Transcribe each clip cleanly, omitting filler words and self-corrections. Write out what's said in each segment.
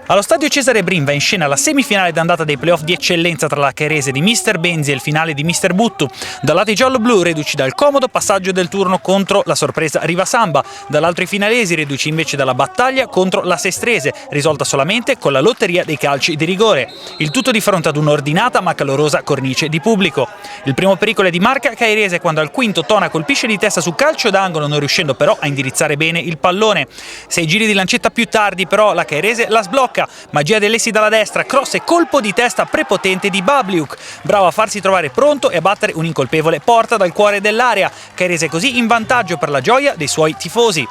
Allo stadio Cesare Brin va in scena la semifinale d'andata dei playoff di eccellenza tra la Cairese di Mister Benzi e il finale di Mister Buttu. Dal lato i giallo-blu reduci dal comodo passaggio del turno contro la sorpresa Riva Samba, dall'altro i finalesi reduci invece dalla battaglia contro la Sestrese, risolta solamente con la lotteria dei calci di rigore. Il tutto di fronte ad un'ordinata ma calorosa cornice di pubblico. Il primo pericolo è di Marca Cairese quando al quinto Tona colpisce di testa su calcio d'angolo, non riuscendo però a indirizzare bene il pallone. 6 giri di lancetta più tardi però la Cairese la sblocca. Magia dell'Essi dalla destra, cross e colpo di testa prepotente di Babliuk, bravo a farsi trovare pronto e a battere un incolpevole porta dal cuore dell'area. Cairese così in vantaggio per la gioia dei suoi tifosi.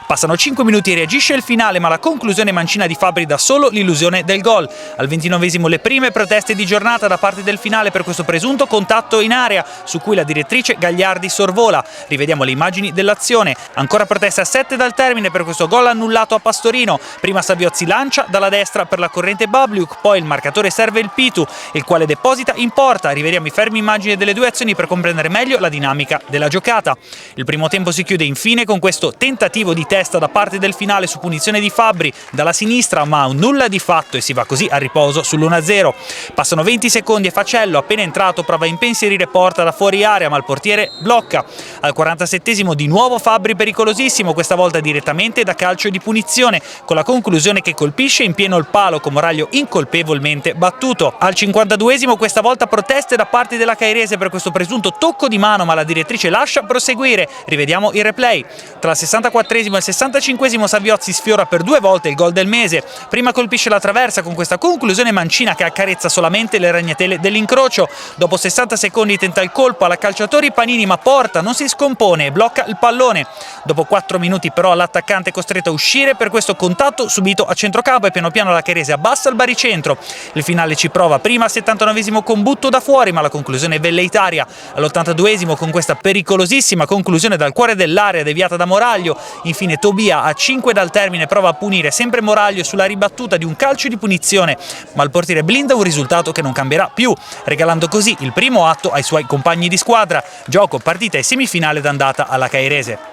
Passano 5 minuti e reagisce il finale, ma la conclusione mancina di Fabbri dà solo l'illusione del gol. Al 29esimo le prime proteste di giornata da parte del finale per questo presunto contatto in area, su cui la direttrice Gagliardi sorvola. Rivediamo le immagini dell'azione. Ancora proteste a 7 dal termine per questo gol annullato a Pastorino. Prima Saviozzi lancia dalla destra per la corrente Babliuk, poi il marcatore serve il Pitu, il quale deposita in porta. Rivediamo i fermi immagini delle due azioni per comprendere meglio la dinamica della giocata. Il primo tempo si chiude infine con questo tentativo di testa da parte del finale su punizione di Fabbri dalla sinistra, ma un nulla di fatto e si va così a riposo sull'1-0. Passano 20 secondi e Facello, appena entrato, prova a impensierire porta da fuori area, ma il portiere blocca. Al 47esimo di nuovo Fabbri pericolosissimo, questa volta direttamente da calcio di punizione, con la conclusione che colpisce in pieno il palo con Moraglio incolpevolmente battuto. Al 52esimo questa volta proteste da parte della Cairese per questo presunto tocco di mano, ma la direttrice lascia proseguire. Rivediamo il replay. Tra il 64esimo e il 65esimo Saviozzi sfiora per 2 volte il gol del mese. Prima colpisce la traversa con questa conclusione mancina che accarezza solamente le ragnatele dell'incrocio. Dopo 60 secondi tenta il colpo alla calciatori Panini, ma Porta non si scompone e blocca il pallone. Dopo 4 minuti però l'attaccante è costretto a uscire per questo contatto subito a centrocampo e piano piano la Cairese abbassa il baricentro. Il finale ci prova prima al 79esimo con Buttu da fuori, ma la conclusione è velleitaria. All'82esimo con questa pericolosissima conclusione dal cuore dell'area deviata da Moraglio. Infine Tobia a 5 dal termine prova a punire sempre Moraglio sulla ribattuta di un calcio di punizione, ma il portiere blinda un risultato che non cambierà più, regalando così il primo atto ai suoi compagni di squadra. Gioco, partita e semifinale d'andata alla Cairese.